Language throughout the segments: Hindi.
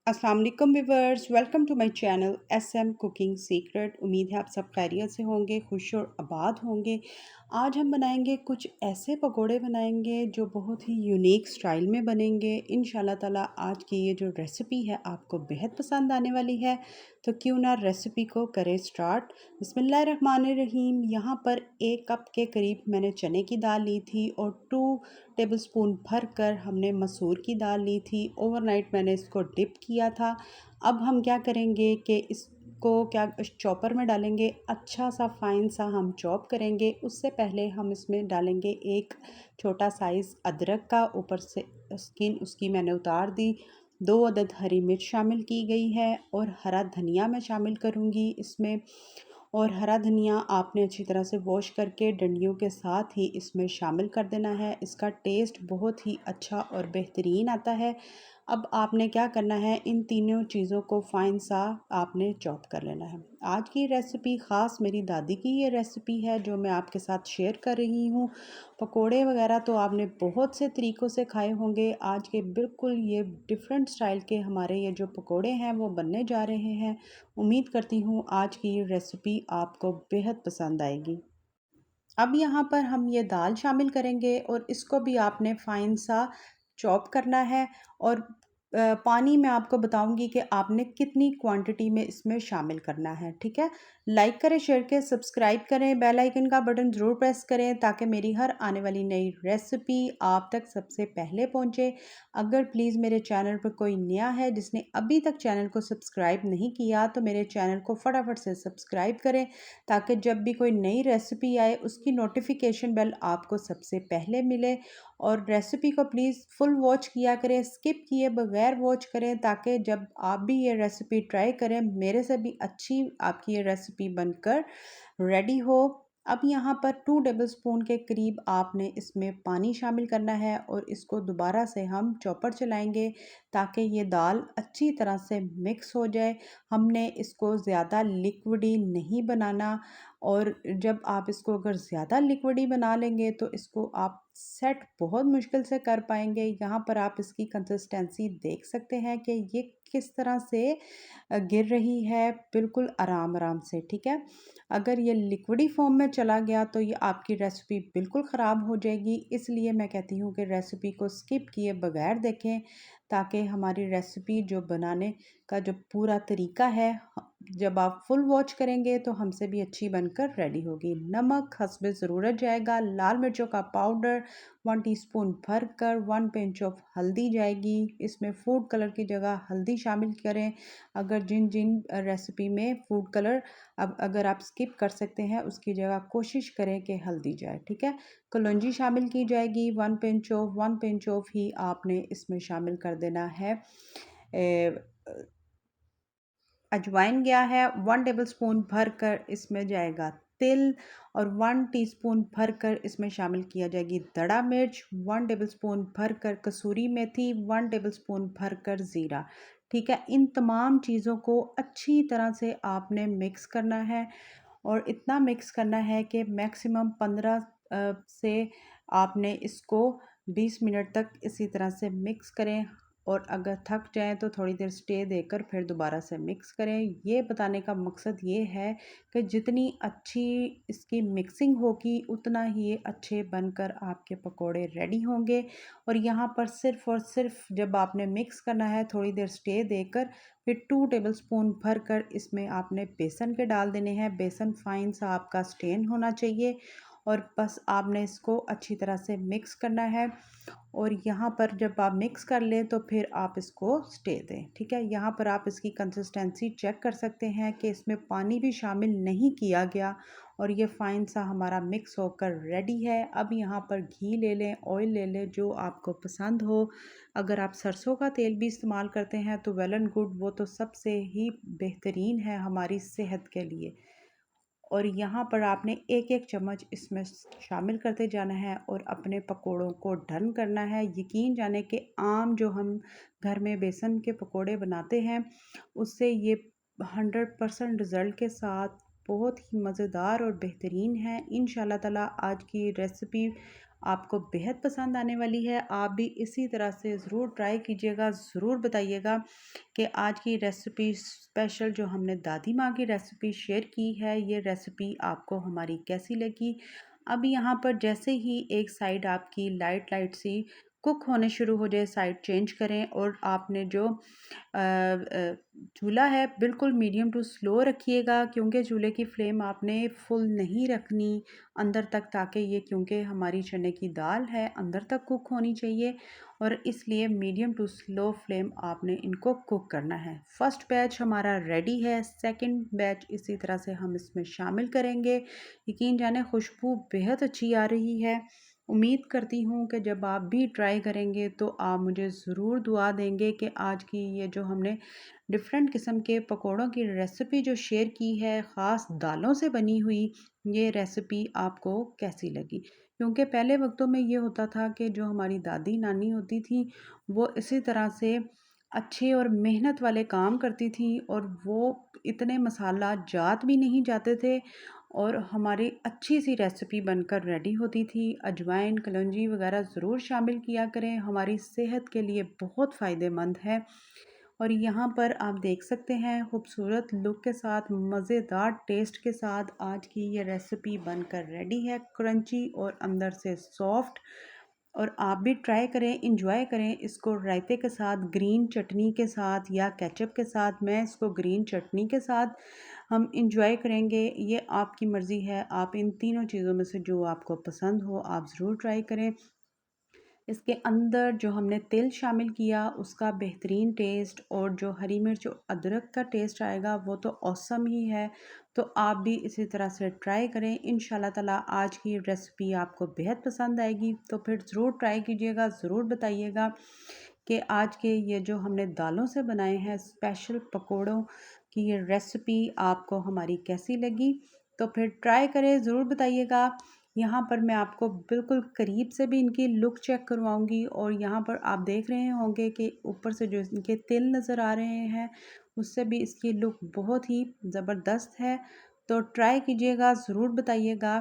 अस्सलाम वालेकुम viewers, welcome to my channel SM cooking secret. उम्मीद है आप सब खैरियत से होंगे, खुश और आबाद होंगे। आज हम बनाएंगे कुछ ऐसे पकोड़े बनाएंगे जो बहुत ही यूनिक स्टाइल में बनेंगे इंशाल्लाह ताला। आज की ये जो रेसिपी है आपको बेहद पसंद आने वाली है, तो क्यों ना रेसिपी को करें स्टार्ट। बिस्मिल्लाहिर्रहमानिर्रहीम। यहाँ पर 1 कप के करीब मैंने चने की दाल ली थी और 2 टेबलस्पून भर कर हमने मसूर की दाल ली थी। ओवरनाइट मैंने इसको डिप किया था। अब हम क्या करेंगे कि इसको क्या चॉपर में डालेंगे, अच्छा सा फाइन सा हम चॉप करेंगे। उससे पहले हम इसमें डालेंगे एक छोटा साइज़ अदरक का, ऊपर से स्किन उसकी मैंने उतार दी। 2 अदद हरी मिर्च शामिल की गई है और हरा धनिया मैं शामिल करूँगी इसमें। और हरा धनिया आपने अच्छी तरह से वॉश करके डंडियों के साथ ही इसमें शामिल कर देना है। इसका टेस्ट बहुत ही अच्छा और बेहतरीन आता है। अब आपने क्या करना है, इन तीनों चीज़ों को फाइन सा आपने चॉप कर लेना है। आज की रेसिपी ख़ास मेरी दादी की ये रेसिपी है जो मैं आपके साथ शेयर कर रही हूँ। पकोड़े वगैरह तो आपने बहुत से तरीक़ों से खाए होंगे, आज के बिल्कुल ये डिफरेंट स्टाइल के हमारे ये जो पकोड़े हैं वो बनने जा रहे हैं। उम्मीद करती हूँ आज की ये रेसिपी आपको बेहद पसंद आएगी। अब यहाँ पर हम ये दाल शामिल करेंगे और इसको भी आपने फाइन सा चॉप करना है। और पानी मैं आपको बताऊंगी कि आपने कितनी क्वांटिटी में इसमें शामिल करना है, ठीक है। लाइक करें, शेयर करें, सब्सक्राइब करें, बेल आइकन का बटन ज़रूर प्रेस करें ताकि मेरी हर आने वाली नई रेसिपी आप तक सबसे पहले पहुँचे। अगर प्लीज़ मेरे चैनल पर कोई नया है जिसने अभी तक चैनल को सब्सक्राइब नहीं किया तो मेरे चैनल को फटाफट से सब्सक्राइब करें ताकि जब भी कोई नई रेसिपी आए उसकी नोटिफिकेशन बेल आपको सबसे पहले मिले। और रेसिपी को प्लीज़ फुल वॉच किया करें, स्किप किए बगैर वॉच करें ताकि जब आप भी ये रेसिपी ट्राई करें मेरे से भी अच्छी आपकी ये रेसिपी बनकर रेडी हो। अब यहाँ पर 2 टेबलस्पून के करीब आपने इसमें पानी शामिल करना है और इसको दोबारा से हम चॉपर चलाएंगे ताकि ये दाल अच्छी तरह से मिक्स हो जाए। हमने इसको ज़्यादा लिक्विडी नहीं बनाना, और जब आप इसको अगर ज़्यादा लिक्विडी बना लेंगे तो इसको आप सेट बहुत मुश्किल से कर पाएंगे। यहाँ पर आप इसकी कंसिस्टेंसी देख सकते हैं कि ये किस तरह से गिर रही है, बिल्कुल आराम आराम से, ठीक है। अगर ये लिक्विडी फॉर्म में चला गया तो ये आपकी रेसिपी बिल्कुल ख़राब हो जाएगी। इसलिए मैं कहती हूँ कि रेसिपी को स्किप किए बगैर देखें ताकि हमारी रेसिपी जो बनाने का जो पूरा तरीका है, जब आप फुल वॉच करेंगे तो हमसे भी अच्छी बनकर रेडी होगी। नमक हस्बे ज़रूरत जाएगा। लाल मिर्चों का पाउडर 1 टीस्पून भर कर, 1 पिंच ऑफ हल्दी जाएगी। इसमें फूड कलर की जगह हल्दी शामिल करें। अगर जिन जिन रेसिपी में फूड कलर अब अगर आप स्किप कर सकते हैं उसकी जगह कोशिश करें कि हल्दी जाए, ठीक है। कलौंजी शामिल की जाएगी। 1 पिंच ऑफ ही आपने इसमें शामिल कर देना है। अजवाइन गया है 1 टेबलस्पून भर कर, इसमें जाएगा तिल। और 1 टीस्पून भर कर इसमें शामिल किया जाएगी दड़ा मिर्च। 1 टेबलस्पून भर कर कसूरी मेथी। 1 टेबलस्पून भर कर ज़ीरा, ठीक है। इन तमाम चीज़ों को अच्छी तरह से आपने मिक्स करना है और इतना मिक्स करना है कि मैक्सिमम 15 से आपने इसको 20 मिनट तक इसी तरह से मिक्स करें। और अगर थक जाएं तो थोड़ी देर स्टे देकर फिर दोबारा से मिक्स करें। ये बताने का मकसद ये है कि जितनी अच्छी इसकी मिक्सिंग होगी उतना ही ये अच्छे बनकर आपके पकोड़े रेडी होंगे। और यहाँ पर सिर्फ़ और सिर्फ जब आपने मिक्स करना है थोड़ी देर स्टे देकर फिर 2 टेबलस्पून भर कर इसमें आपने बेसन के डाल देने हैं। बेसन फाइन सा आपका स्टेन होना चाहिए और बस आपने इसको अच्छी तरह से मिक्स करना है। और यहाँ पर जब आप मिक्स कर लें तो फिर आप इसको स्टे दें, ठीक है। यहाँ पर आप इसकी कंसिस्टेंसी चेक कर सकते हैं कि इसमें पानी भी शामिल नहीं किया गया और ये फाइन सा हमारा मिक्स होकर रेडी है। अब यहाँ पर घी ले लें, ऑयल ले लें, जो आपको पसंद हो। अगर आप सरसों का तेल भी इस्तेमाल करते हैं तो वेल एंड गुड, वो तो सबसे ही बेहतरीन है हमारी सेहत के लिए। और यहाँ पर आपने एक एक चम्मच इसमें शामिल करते जाना है और अपने पकोड़ों को डन करना है। यकीन जाने कि आम जो हम घर में बेसन के पकोड़े बनाते हैं उससे ये 100% रिज़ल्ट के साथ बहुत ही मज़ेदार और बेहतरीन है। इंशाल्लाह ताला आज की रेसिपी आपको बेहद पसंद आने वाली है। आप भी इसी तरह से ज़रूर ट्राई कीजिएगा, ज़रूर बताइएगा कि आज की रेसिपी स्पेशल जो हमने दादी माँ की रेसिपी शेयर की है, ये रेसिपी आपको हमारी कैसी लगी। अब यहाँ पर जैसे ही एक साइड आपकी लाइट लाइट सी कुक होने शुरू हो जाए, साइड चेंज करें और आपने जो चूल्हा है बिल्कुल मीडियम टू स्लो रखिएगा, क्योंकि चूल्हे की फ्लेम आपने फुल नहीं रखनी अंदर तक, ताकि ये, क्योंकि हमारी चने की दाल है, अंदर तक कुक होनी चाहिए और इसलिए मीडियम टू स्लो फ्लेम आपने इनको कुक करना है। फर्स्ट बैच हमारा रेडी है, सेकंड बैच इसी तरह से हम इसमें शामिल करेंगे। यकीन जाने खुशबू बेहद अच्छी आ रही है। उम्मीद करती हूँ कि जब आप भी ट्राई करेंगे तो आप मुझे ज़रूर दुआ देंगे कि आज की ये जो हमने डिफरेंट किस्म के पकोड़ों की रेसिपी जो शेयर की है, ख़ास दालों से बनी हुई, ये रेसिपी आपको कैसी लगी। क्योंकि पहले वक्तों में ये होता था कि जो हमारी दादी नानी होती थी वो इसी तरह से अच्छे और मेहनत वाले काम करती थी और वो इतने मसाला जात भी नहीं जाते थे और हमारी अच्छी सी रेसिपी बनकर रेडी होती थी। अजवाइन, कलौंजी वगैरह ज़रूर शामिल किया करें, हमारी सेहत के लिए बहुत फ़ायदेमंद है। और यहाँ पर आप देख सकते हैं खूबसूरत लुक के साथ, मज़ेदार टेस्ट के साथ आज की ये रेसिपी बनकर रेडी है, क्रंची और अंदर से सॉफ्ट। और आप भी ट्राई करें, इंजॉय करें इसको रायते के साथ, ग्रीन चटनी के साथ या केचप के साथ। मैं इसको ग्रीन चटनी के साथ हम इंजॉय करेंगे, ये आपकी मर्ज़ी है। आप इन तीनों चीज़ों में से जो आपको पसंद हो आप ज़रूर ट्राई करें। इसके अंदर जो हमने तिल शामिल किया उसका बेहतरीन टेस्ट और जो हरी मिर्च और अदरक का टेस्ट आएगा वो तो ऑसम ही है। तो आप भी इसी तरह से ट्राई करें, इंशाल्लाह ताला आज की रेसिपी आपको बेहद पसंद आएगी। तो फिर ज़रूर ट्राई कीजिएगा, ज़रूर बताइएगा कि आज के ये जो हमने दालों से बनाए हैं स्पेशल पकोड़ों की ये रेसिपी आपको हमारी कैसी लगी। तो फिर ट्राई करें, ज़रूर बताइएगा। यहाँ पर मैं आपको बिल्कुल करीब से भी इनकी लुक चेक करवाऊँगी और यहाँ पर आप देख रहे होंगे कि ऊपर से जो इनके तिल नज़र आ रहे हैं उससे भी इसकी लुक बहुत ही ज़बरदस्त है। तो ट्राई कीजिएगा, ज़रूर बताइएगा।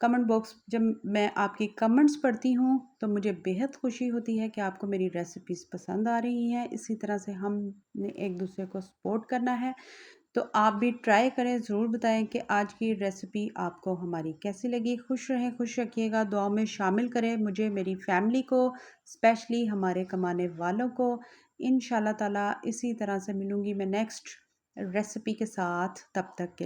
कमेंट बॉक्स, जब मैं आपकी कमेंट्स पढ़ती हूँ तो मुझे बेहद खुशी होती है कि आपको मेरी रेसिपीज़ पसंद आ रही हैं। इसी तरह से हमने एक दूसरे को सपोर्ट करना है। तो आप भी ट्राई करें, ज़रूर बताएं कि आज की रेसिपी आपको हमारी कैसी लगी। खुश रहें, खुश रखिएगा, दुआओं में शामिल करें मुझे, मेरी फैमिली को, स्पेशली हमारे कमाने वालों को। इंशाल्लाह ताला इसी तरह से मिलूँगी मैं नेक्स्ट रेसिपी के साथ, तब तक के लिए।